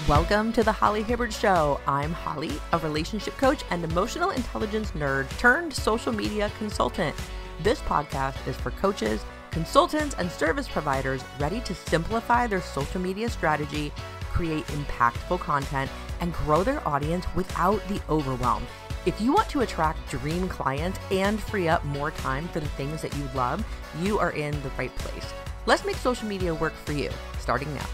Welcome to the Holly Hibbard Show. I'm Holly, a relationship coach and emotional intelligence nerd turned social media consultant. This podcast is for coaches, consultants, and service providers ready to simplify their social media strategy, create impactful content, and grow their audience without the overwhelm. If you want to attract dream clients and free up more time for the things that you love, you are in the right place. Let's make social media work for you, starting now.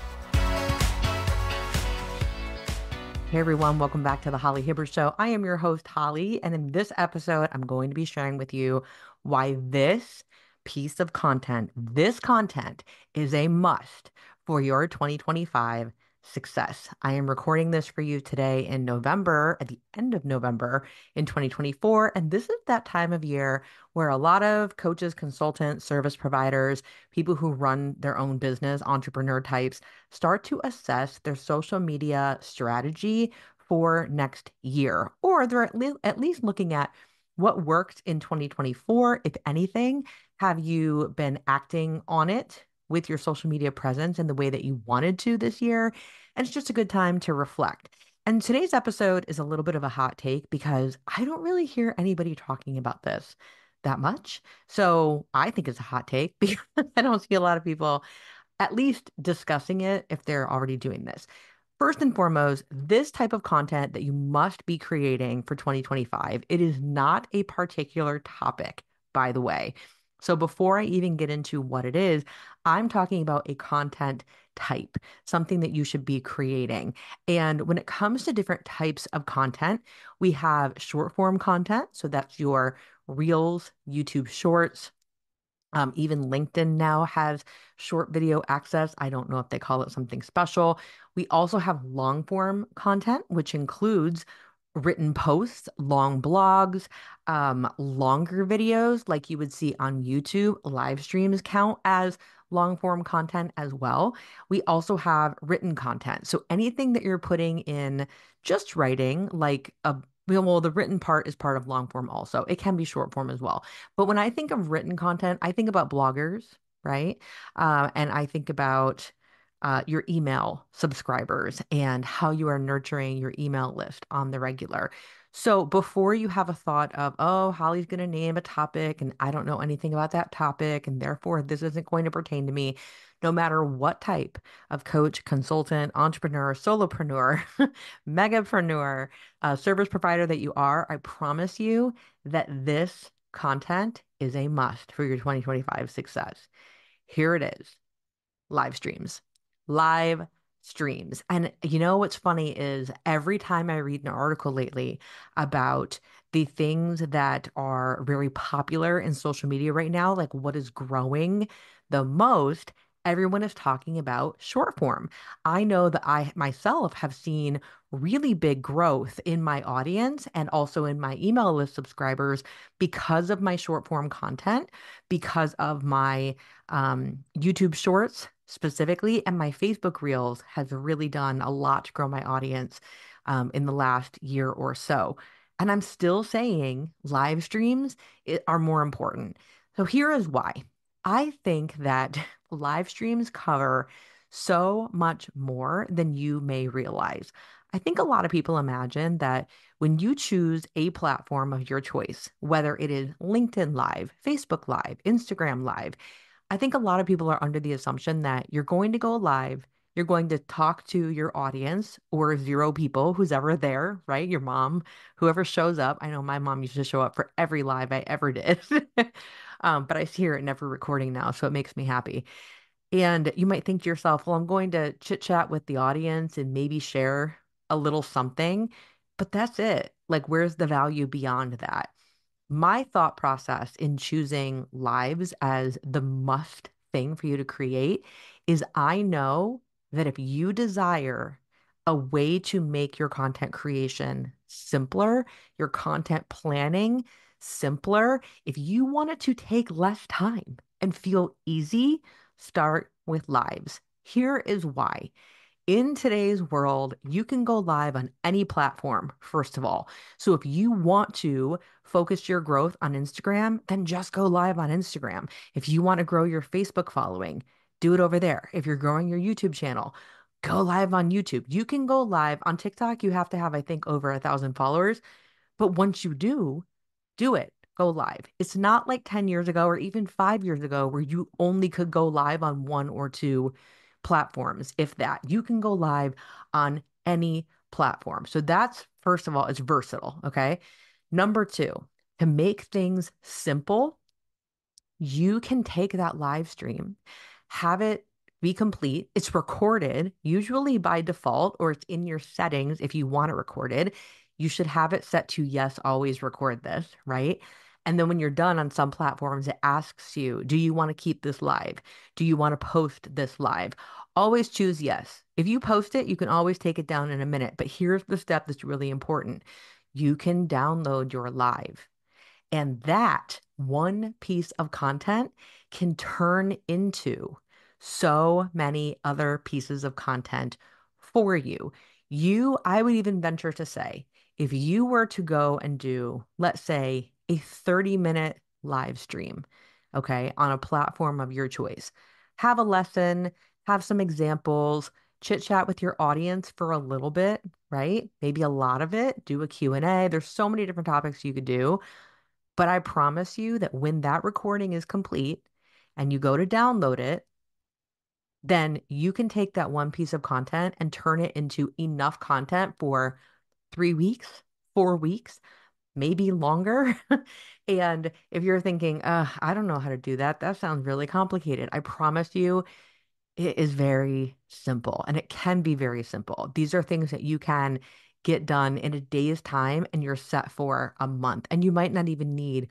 Hey everyone, welcome back to the Holly Hibbard Show. I am your host, Holly, and in this episode, I'm going to be sharing with you why this piece of content, this content is a must for your 2025 success. I am recording this for you today in November, at the end of November in 2024, and this is that time of year where a lot of coaches, consultants, service providers, people who run their own business, entrepreneur types, start to assess their social media strategy for next year, or they're at least looking at what worked in 2024, if anything. Have you been acting on it with your social media presence in the way that you wanted to this year? And it's just a good time to reflect. And today's episode is a little bit of a hot take because I don't really hear anybody talking about this that much. So I think it's a hot take because I don't see a lot of people at least discussing it if they're already doing this. First and foremost, this type of content that you must be creating for 2025, it is not a particular topic, by the way. So before I even get into what it is, I'm talking about a content type, something that you should be creating. And when it comes to different types of content, we have short form content. So that's your Reels, YouTube Shorts. Even LinkedIn now has short video access. I don't know if they call it something special. We also have long form content, which includes written posts, long blogs, longer videos like you would see on YouTube. Live streams count as long form content as well. We also have written content. So anything that you're putting in just writing, like well, the written part is part of long form also. It can be short form as well. But when I think of written content, I think about bloggers, right? And I think about your email subscribers and how you are nurturing your email list on the regular. So before you have a thought of, oh, Holly's going to name a topic and I don't know anything about that topic, and therefore this isn't going to pertain to me, no matter what type of coach, consultant, entrepreneur, solopreneur, megapreneur, service provider that you are, I promise you that this content is a must for your 2025 success. Here it is. Live streams. Live streams. And you know what's funny is every time I read an article lately about the things that are very popular in social media right now, like what is growing the most, everyone is talking about short form. I know that I myself have seen really big growth in my audience and also in my email list subscribers because of my short form content, because of my YouTube shorts specifically, and my Facebook Reels has really done a lot to grow my audience in the last year or so. And I'm still saying live streams are more important. So here is why. I think that live streams cover so much more than you may realize. I think a lot of people imagine that when you choose a platform of your choice, whether it is LinkedIn Live, Facebook Live, Instagram Live, I think a lot of people are under the assumption that you're going to go live, you're going to talk to your audience or zero people, who's ever there, right? Your mom, whoever shows up. I know my mom used to show up for every live I ever did. But I see her at every recording now, so it makes me happy. And you might think to yourself, well, I'm going to chit chat with the audience and maybe share a little something, but that's it. Like, where's the value beyond that? My thought process in choosing lives as the must thing for you to create is I know that if you desire a way to make your content creation simpler, your content planning simpler, if you want it to take less time and feel easy, start with lives. Here is why. In today's world, you can go live on any platform, first of all. So if you want to focus your growth on Instagram, then just go live on Instagram. If you want to grow your Facebook following, do it over there. If you're growing your YouTube channel, Go live on YouTube. You can go live on TikTok. You have to have, I think, over 1,000 followers. But once you do it, go live. It's not like 10 years ago or even 5 years ago where you only could go live on one or two platforms, if that. You can go live on any platform. So that's, first of all, it's versatile. Okay. Number two, to make things simple, you can take that live stream, have it be complete. It's recorded, usually by default, or it's in your settings if you want it recorded. You should have it set to yes, always record this, right? And then when you're done on some platforms, it asks you, do you want to keep this live? Do you want to post this live? Always choose yes. If you post it, you can always take it down in a minute. But here's the step that's really important. You can download your live. And that one piece of content can turn into so many other pieces of content for you. I would even venture to say, if you were to go and do, let's say, a 30-minute live stream, okay, on a platform of your choice, have a lesson, have some examples, chit chat with your audience for a little bit, right? Maybe a lot of it, do a Q&A. There's so many different topics you could do. But I promise you that when that recording is complete and you go to download it, then you can take that one piece of content and turn it into enough content for 3 weeks, 4 weeks, maybe longer. And if you're thinking, I don't know how to do that, that sounds really complicated. I promise you, it is very simple and it can be very simple. These are things that you can get done in a day's time and you're set for a month. And you might not even need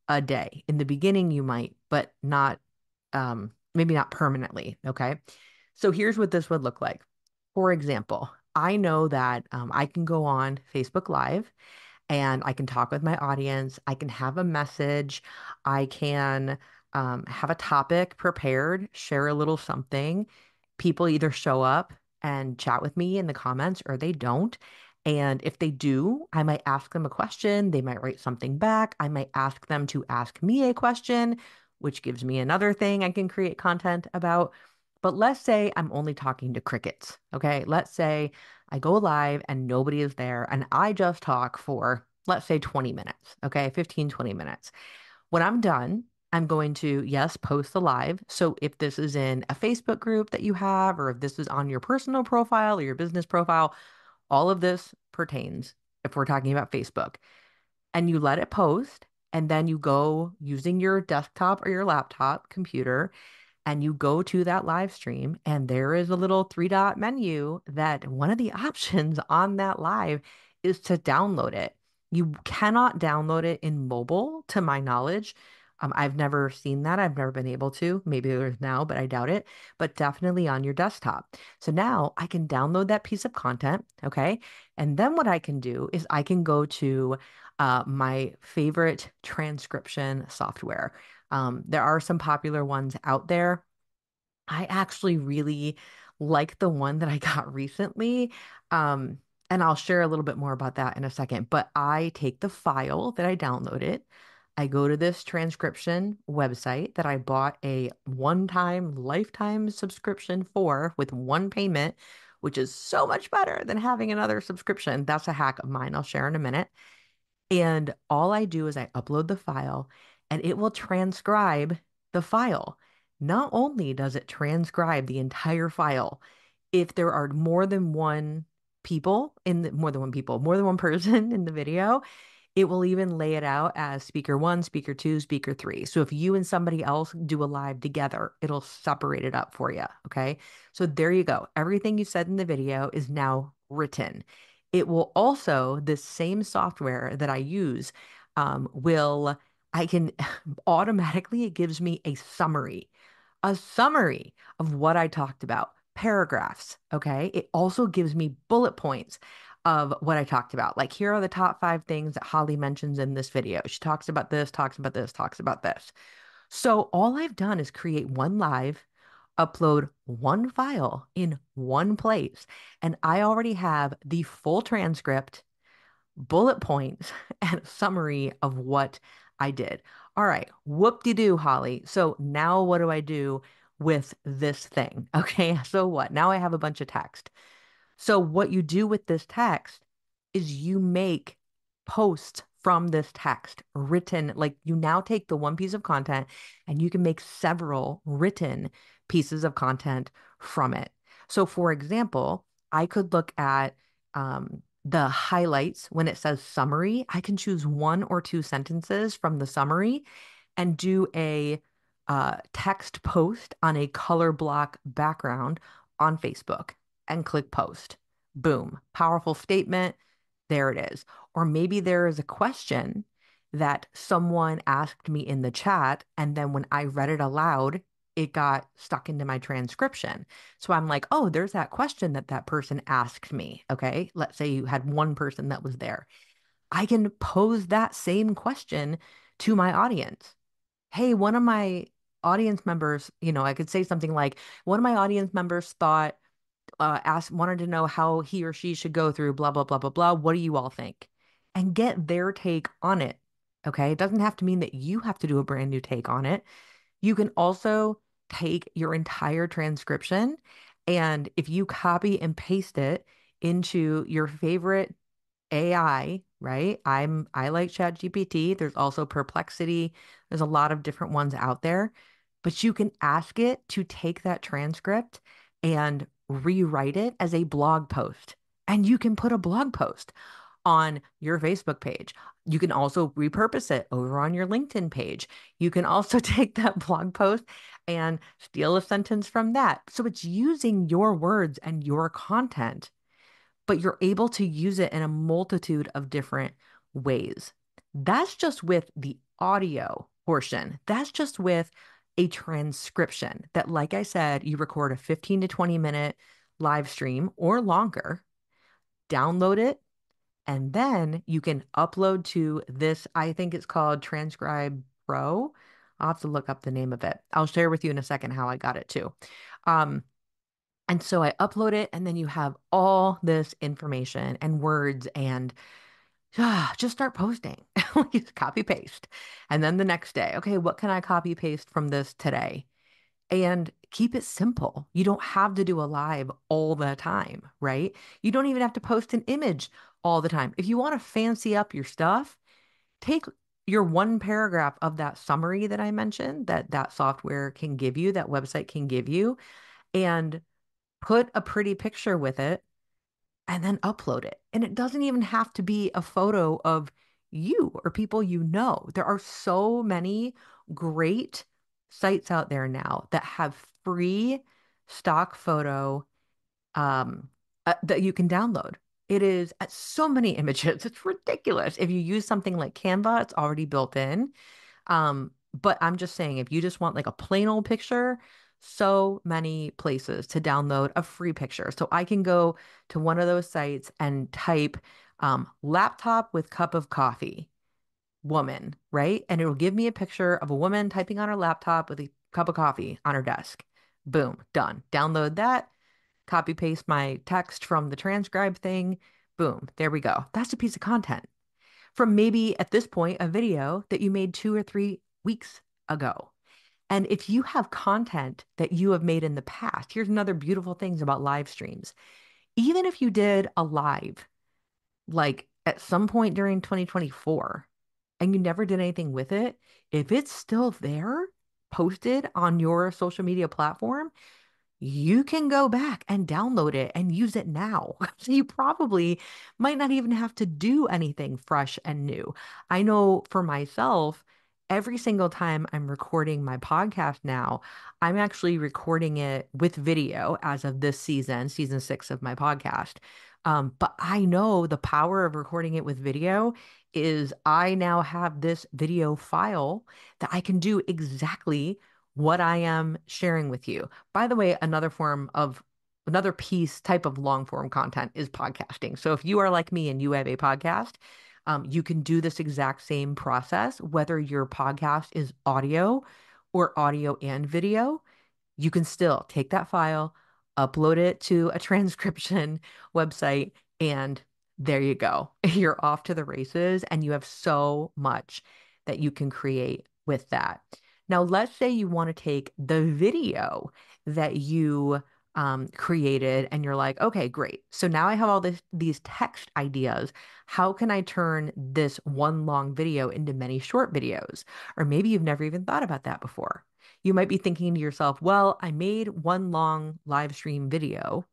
a day. In the beginning, you might, but not, maybe not permanently. Okay. So here's what this would look like. For example, I know that I can go on Facebook Live and I can talk with my audience. I can have a message. I can have a topic prepared, share a little something. People either show up and chat with me in the comments or they don't. And if they do, I might ask them a question. They might write something back. I might ask them to ask me a question, which gives me another thing I can create content about. But let's say I'm only talking to crickets. Okay. Let's say I go live and nobody is there and I just talk for, let's say, 20 minutes. Okay. 15, 20 minutes. When I'm done, I'm going to, yes, post the live. So if this is in a Facebook group that you have, or if this is on your personal profile or your business profile, all of this pertains if we're talking about Facebook. And you let it post, and then you go using your desktop or your laptop computer and you go to that live stream, and there is a little three dot menu that one of the options on that live is to download it. You cannot download it in mobile, to my knowledge. I've never seen that. I've never been able to. Maybe there's now, but I doubt it. But definitely on your desktop. So now I can download that piece of content. Okay. And then what I can do is I can go to my favorite transcription software. There are some popular ones out there. I actually really like the one that I got recently. Um, and I'll share a little bit more about that in a second. But I take the file that I downloaded, I go to this transcription website that I bought a one-time lifetime subscription for with one payment, which is so much better than having another subscription. That's a hack of mine. I'll share in a minute. And all I do is I upload the file and it will transcribe the file. Not only does it transcribe the entire file, if there are more than one person in the video, it will even lay it out as speaker one, speaker two, speaker three. So if you and somebody else do a live together, it'll separate it up for you. Okay. So there you go. Everything you said in the video is now written. It will also, this same software that I use, I can automatically, it gives me a summary of what I talked about, paragraphs. Okay. It also gives me bullet points of what I talked about. Like, here are the top 5 things that Holly mentions in this video. She talks about this, talks about this, talks about this. So all I've done is create one live, upload one file in one place, and I already have the full transcript, bullet points, and a summary of what I did. All right, whoop-de-doo, Holly. So now what do I do with this thing. Okay. So what? Now I have a bunch of text. So what you do with this text is you make posts from this text written, like you now take the one piece of content and you can make several written pieces of content from it. So for example, I could look at the highlights when it says summary. I can choose one or two sentences from the summary and do a text post on a color block background on Facebook and click post. Boom, powerful statement. There it is. Or maybe there is a question that someone asked me in the chat, and then when I read it aloud, it got stuck into my transcription. So I'm like, oh, there's that question that that person asked me. Okay. Let's say you had one person that was there. I can pose that same question to my audience. Hey, one of my audience members, I could say something like, one of my audience members thought, wanted to know how he or she should go through blah, blah, blah, blah, blah. What do you all think? And get their take on it. Okay. It doesn't have to mean that you have to do a brand new take on it. You can also take your entire transcription, and if you copy and paste it into your favorite AI, right? I like ChatGPT. There's also Perplexity. There's a lot of different ones out there, but you can ask it to take that transcript and rewrite it as a blog post. And you can put a blog post on your Facebook page. You can also repurpose it over on your LinkedIn page. You can also take that blog post and steal a sentence from that. So it's using your words and your content, but you're able to use it in a multitude of different ways. That's just with the audio portion. That's just with a transcription that, like I said, you record a 15 to 20-minute live stream or longer, download it, and then you can upload to this. I think it's called Transcribe Pro. I'll have to look up the name of it. I'll share with you in a second how I got it too. Um, and so I upload it, and then you have all this information and words, and just start posting. Just copy paste. And then the next day, okay, what can I copy paste from this today? And keep it simple. You don't have to do a live all the time, right? You don't even have to post an image all the time. If you want to fancy up your stuff, take your one paragraph of that summary that I mentioned, that software can give you, that website can give you, and put a pretty picture with it and then upload it. And it doesn't even have to be a photo of you or people you know. There are so many great sites out there now that have free stock photo that you can download. It is so many images. It's ridiculous. If you use something like Canva, it's already built in. But I'm just saying, if you just want like a plain old picture, so many places to download a free picture. So I can go to one of those sites and type laptop with cup of coffee, woman, right? And it'll give me a picture of a woman typing on her laptop with a cup of coffee on her desk. Boom, done. Download that, copy paste my text from the transcribe thing. Boom, there we go. That's a piece of content from maybe at this point a video that you made 2 or 3 weeks ago. And if you have content that you have made in the past, here's another beautiful things about live streams. Even if you did a live, like at some point during 2024, and you never did anything with it, if it's still there, posted on your social media platform, you can go back and download it and use it now. So you probably might not even have to do anything fresh and new. I know for myself, every single time I'm recording my podcast now, I'm actually recording it with video as of this season, season 6 of my podcast. But I know the power of recording it with video is I now have this video file that I can do exactly what I am sharing with you. By the way, another piece type of long form content is podcasting. So if you are like me and you have a podcast, you can do this exact same process, whether your podcast is audio or audio and video. You can still take that file, upload it to a transcription website, and there you go. You're off to the races, and you have so much that you can create with that. Now, let's say you want to take the video that you created and you're like, okay, great. So now I have all these text ideas. How can I turn this one long video into many short videos? Or maybe you've never even thought about that before. You might be thinking to yourself, well, I made one long live stream video.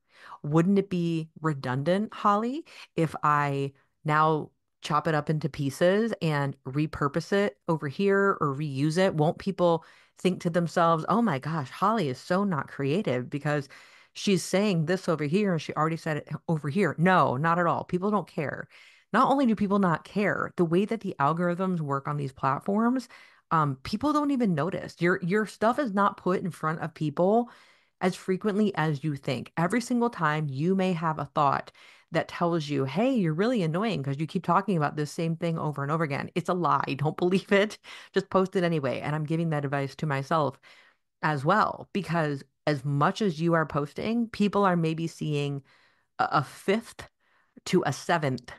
Wouldn't it be redundant, Holly, if I now chop it up into pieces and repurpose it over here or reuse it? Won't people think to themselves, oh my gosh, Holly is so not creative because she's saying this over here and she already said it over here? No, not at all. People don't care. Not only do people not care, the way that the algorithms work on these platforms, people don't even notice. Your stuff is not put in front of people as frequently as you think. Every single time you may have a thought that tells you, hey, you're really annoying because you keep talking about this same thing over and over again. It's a lie. Don't believe it. Just post it anyway. And I'm giving that advice to myself as well, because as much as you are posting, people are maybe seeing a fifth to a seventh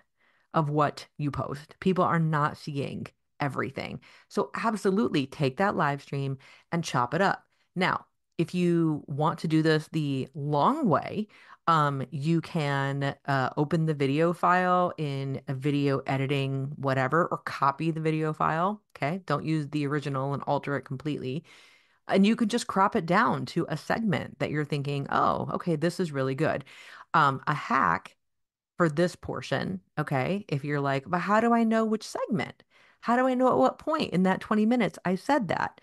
of what you post. People are not seeing everything. So absolutely take that live stream and chop it up. Now, if you want to do this the long way, you can open the video file in a video editing, whatever, or copy the video file. Okay. Don't use the original and alter it completely. And you could just crop it down to a segment that you're thinking, oh, okay, this is really good. A hack for this portion, okay? If you're like, but how do I know which segment? How do I know at what point in that 20 minutes I said that?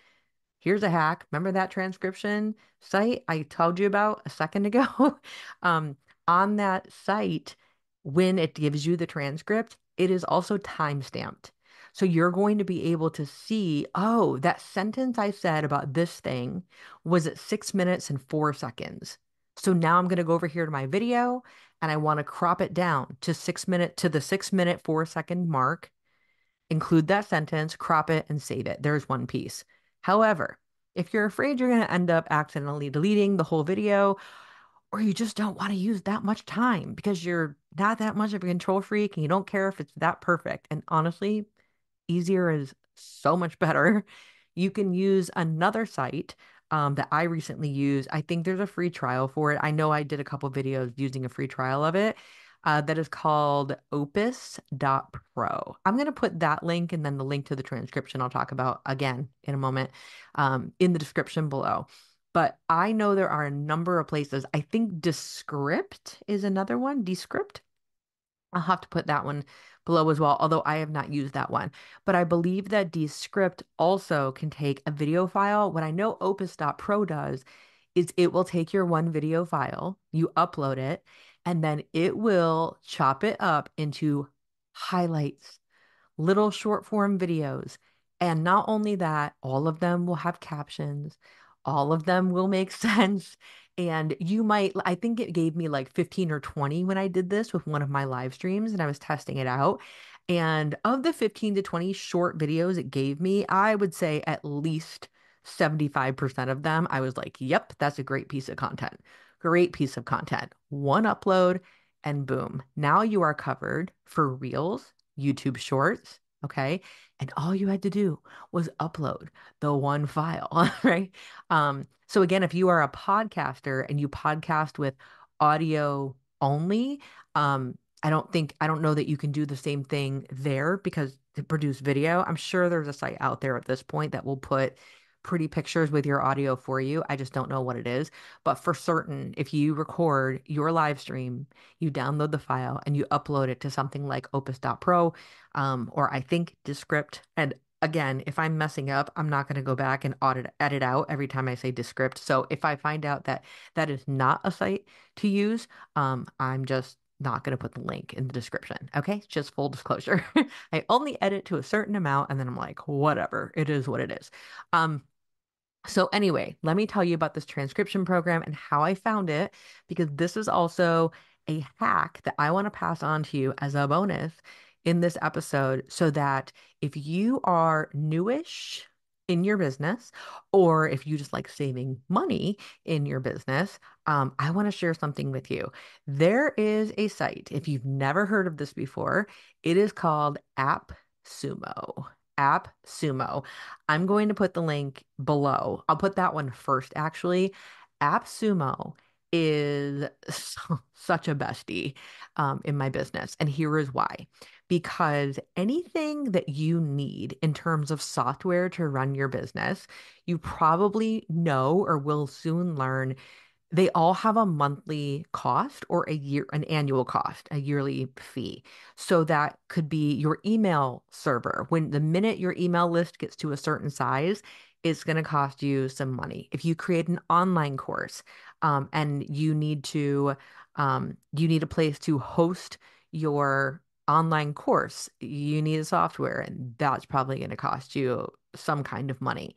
Here's a hack. Remember that transcription site I told you about a second ago? Um, on that site, when it gives you the transcript, it is also time stamped. So you're going to be able to see, oh, that sentence I said about this thing was at 6 minutes and 4 seconds. So now I'm going to go over here to my video and I want to crop it down to 6 minute to the 6 minute 4 second mark, include that sentence, crop it, and save it. There's one piece. However, if you're afraid you're going to end up accidentally deleting the whole video, or you just don't want to use that much time because you're not that much of a control freak and you don't care if it's that perfect. And honestly, easier is so much better. You can use another site that I recently used. I think there's a free trial for it. I know I did a couple videos using a free trial of it. That is called opus.pro. I'm going to put that link and then the link to the transcription I'll talk about again in a moment in the description below. But I know there are a number of places. I think Descript is another one. Descript. I'll have to put that one below as well, although I have not used that one. But I believe that Descript also can take a video file. What I know Opus.pro does is it will take your one video file, you upload it, and then it will chop it up into highlights, little short form videos. And not only that, all of them will have captions, all of them will make sense. And you might, I think it gave me like 15 or 20 when I did this with one of my live streams and I was testing it out. And of the 15 to 20 short videos it gave me, I would say at least 75% of them, I was like, yep, that's a great piece of content. Great piece of content. One upload and boom. Now you are covered for Reels, YouTube Shorts. Okay. And all you had to do was upload the one file, right? So again, if you are a podcaster and you podcast with audio only, I don't know that you can do the same thing there because to produce video, I'm sure there's a site out there at this point that will put pretty pictures with your audio for you. I just don't know what it is. But for certain, if you record your live stream, you download the file and you upload it to something like opus.pro, or I think Descript. And again, if I'm messing up, I'm not going to go back and edit out every time I say Descript. So if I find out that that is not a site to use, I'm just not going to put the link in the description. Okay. Just full disclosure. I only edit to a certain amount and then I'm like, whatever, it is what it is. So anyway, let me tell you about this transcription program and how I found it, because this is also a hack that I want to pass on to you as a bonus in this episode so that if you are newish in your business or if you just like saving money in your business, I want to share something with you. There is a site, if you've never heard of this before, it is called AppSumo. AppSumo. I'm going to put the link below. I'll put that one first, actually. AppSumo is such a bestie in my business. And here is why. Because anything that you need in terms of software to run your business, you probably know or will soon learn they all have a monthly cost or an annual cost, a yearly fee. So that could be your email server. When the minute your email list gets to a certain size, it's going to cost you some money. If you create an online course, and you need a place to host your online course, you need a software, and that's probably going to cost you some kind of money.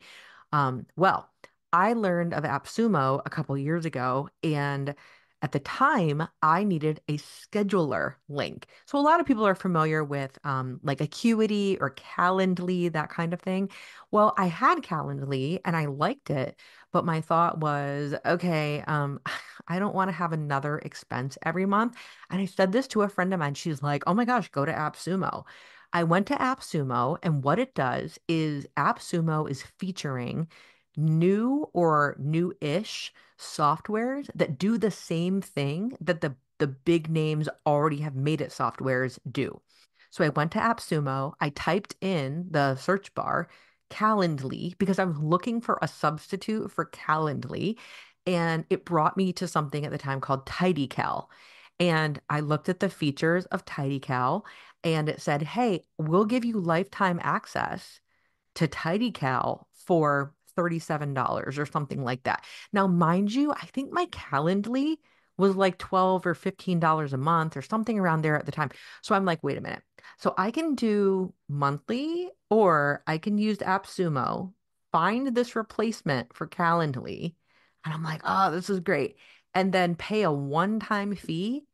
Well, I learned of AppSumo a couple years ago, and at the time, I needed a scheduler link. So a lot of people are familiar with like Acuity or Calendly, that kind of thing. Well, I had Calendly and I liked it, but my thought was, okay, I don't want to have another expense every month. And I said this to a friend of mine. She's like, "Oh my gosh, go to AppSumo." I went to AppSumo, and what it does is AppSumo is featuring new or new-ish softwares that do the same thing that the big names already have made it softwares do. So I went to AppSumo, I typed in the search bar Calendly because I was looking for a substitute for Calendly, and it brought me to something at the time called TidyCal. And I looked at the features of TidyCal, and it said, "Hey, we'll give you lifetime access to TidyCal for $37 or something like that." Now, mind you, I think my Calendly was like 12 or $15 a month or something around there at the time. So I'm like, wait a minute. So I can do monthly or I can use AppSumo, find this replacement for Calendly. And I'm like, oh, this is great. And then pay a one-time fee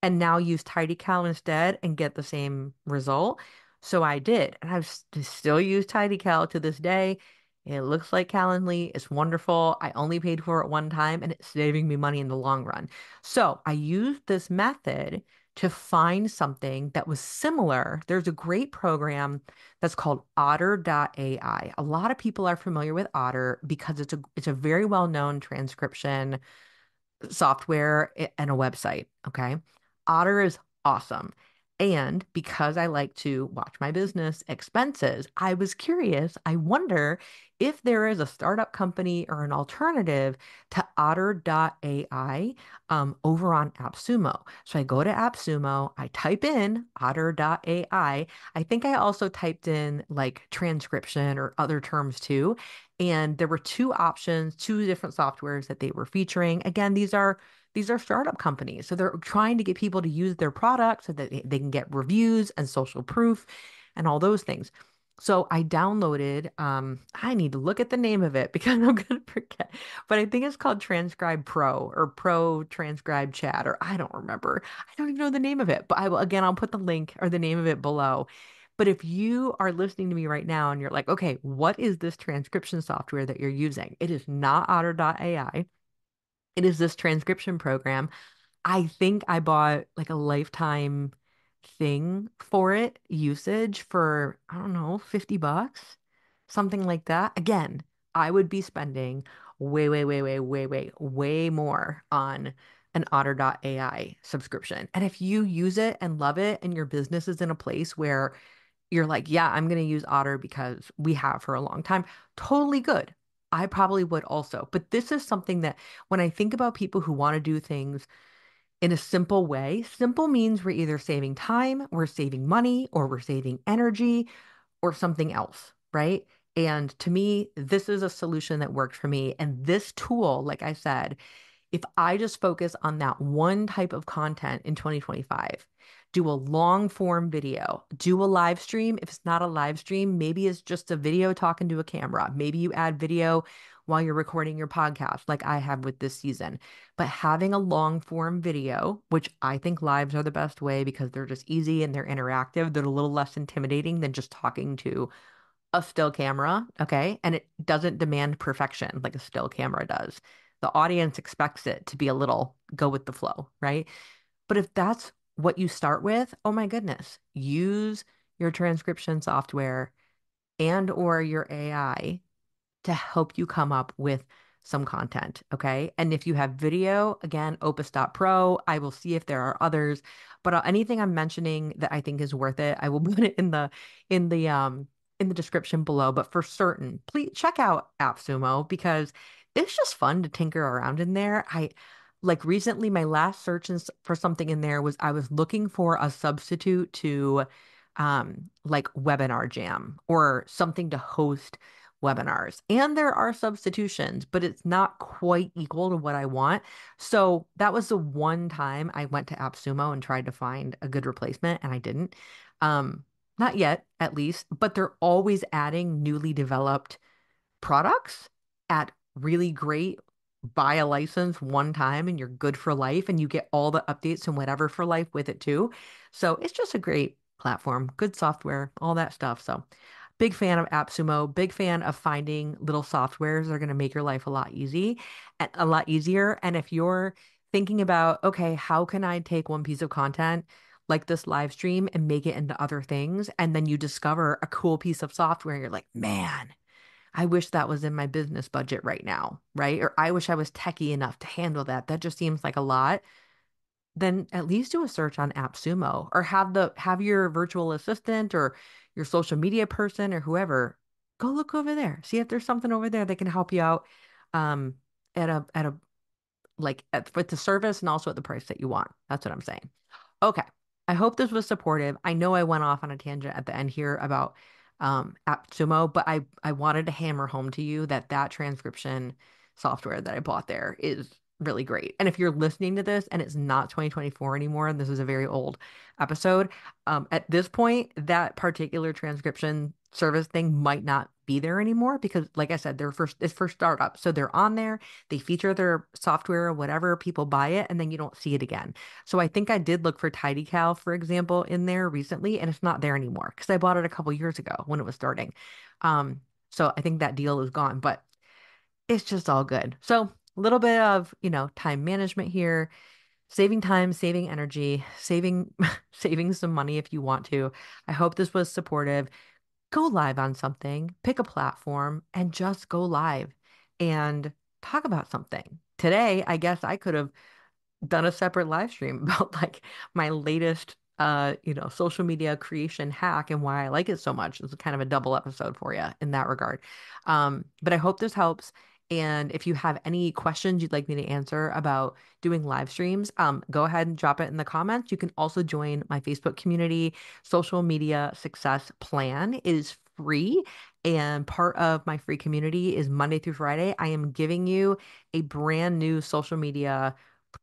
and now use TidyCal instead and get the same result. So I did, and still use TidyCal to this day. It looks like Calendly. It's wonderful. I only paid for it one time, and it's saving me money in the long run. So I used this method to find something that was similar. There's a great program that's called Otter.ai. A lot of people are familiar with Otter because it's a very well-known transcription software and a website. Okay. Otter is awesome. And because I like to watch my business expenses, I was curious. I wonder if there is a startup company or an alternative to Otter.ai over on AppSumo. So I go to AppSumo, I type in Otter.ai. I think I also typed in like transcription or other terms too. And there were two options, two different softwares that they were featuring. Again, these are startup companies. So they're trying to get people to use their product so that they can get reviews and social proof and all those things. So I downloaded, I need to look at the name of it because I'm going to forget, but I think it's called Transcribe Pro or Pro Transcribe Chat, or I don't remember. I don't even know the name of it, but again, I'll put the link or the name of it below. But if you are listening to me right now and you're like, okay, what is this transcription software that you're using? It is not Otter.ai. It is this transcription program. I think I bought like a lifetime thing for it, usage for, I don't know, $50, something like that. Again, I would be spending way, way, way, way, way, way, way more on an Otter.ai subscription. And if you use it and love it and your business is in a place where you're like, yeah, I'm going to use Otter because we have for a long time, totally good. I probably would also. But this is something that when I think about people who want to do things in a simple way, simple means we're either saving time, we're saving money, or we're saving energy, or something else, right? And to me, this is a solution that worked for me. And this tool, like I said, if I just focus on that one type of content in 2025, do a long form video, do a live stream. If it's not a live stream, maybe it's just a video talking to a camera. Maybe you add video while you're recording your podcast, like I have with this season. But having a long form video, which I think lives are the best way because they're just easy and they're interactive, they're a little less intimidating than just talking to a still camera, okay? And it doesn't demand perfection like a still camera does. The audience expects it to be a little go with the flow, right? But if that's what you start with, oh my goodness, use your transcription software and or your AI to help you come up with some content. Okay. And if you have video, again, Opus.Pro, I will see if there are others, but anything I'm mentioning that I think is worth it, I will put it in the, in the description below. But for certain, please check out AppSumo because it's just fun to tinker around in there. I like recently, my last search for something in there was I was looking for a substitute to like Webinar Jam or something to host webinars. And there are substitutions, but it's not quite equal to what I want. So that was the one time I went to AppSumo and tried to find a good replacement, and I didn't. Not yet, at least, but they're always adding newly developed products at really great buy a license one time and you're good for life and you get all the updates and whatever for life with it too. So it's just a great platform, good software, all that stuff. So big fan of AppSumo, big fan of finding little softwares that are going to make your life a lot easier. And if you're thinking about, okay, how can I take one piece of content like this live stream and make it into other things? And then you discover a cool piece of software and you're like, man, I wish that was in my business budget right now, right? Or I wish I was techie enough to handle that. That just seems like a lot. Then at least do a search on AppSumo or have your virtual assistant or your social media person or whoever go look over there. See if there's something over there that can help you out um at a with the service and also at the price that you want. That's what I'm saying. Okay. I hope this was supportive. I know I went off on a tangent at the end here about AppSumo, but I wanted to hammer home to you that that transcription software that I bought there is really great. And if you're listening to this and it's not 2024 anymore, and this is a very old episode, at this point, that particular transcription service thing might not be there anymore because, like I said, it's for startups. So they're on there, they feature their software or whatever, people buy it, and then you don't see it again. So I think I did look for TidyCal, for example, in there recently, and it's not there anymore because I bought it a couple years ago when it was starting. Um, so I think that deal is gone, but it's just all good. So a little bit of, time management here, saving time, saving energy, saving saving some money if you want to. I hope this was supportive. Go live on something, pick a platform, and just go live and talk about something. Today, I guess I could have done a separate live stream about like my latest social media creation hack and why I like it so much. It's kind of a double episode for you in that regard. But I hope this helps. And if you have any questions you'd like me to answer about doing live streams, go ahead and drop it in the comments. You can also join my Facebook community. Social Media Success Plan is free. And part of my free community is Monday through Friday. I am giving you a brand new social media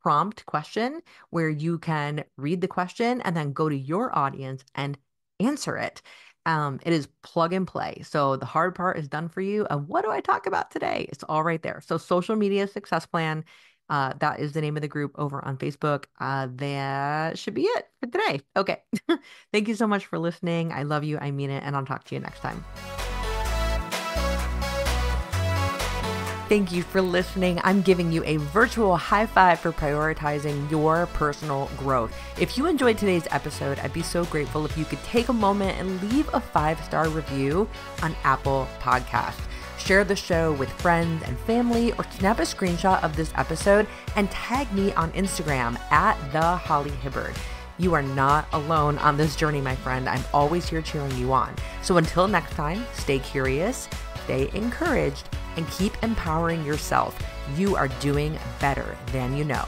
prompt question where you can read the question and then go to your audience and answer it. It is plug and play. So the hard part is done for you. And what do I talk about today? It's all right there. So Social Media Success Plan, that is the name of the group over on Facebook. That should be it for today. Okay. Thank you so much for listening. I love you. I mean it. And I'll talk to you next time. Thank you for listening. I'm giving you a virtual high five for prioritizing your personal growth. If you enjoyed today's episode, I'd be so grateful if you could take a moment and leave a 5-star review on Apple Podcasts. Share the show with friends and family or snap a screenshot of this episode and tag me on Instagram at @TheHollyHibbard. You are not alone on this journey, my friend. I'm always here cheering you on. So until next time, stay curious, stay encouraged, and keep empowering yourself. You are doing better than you know.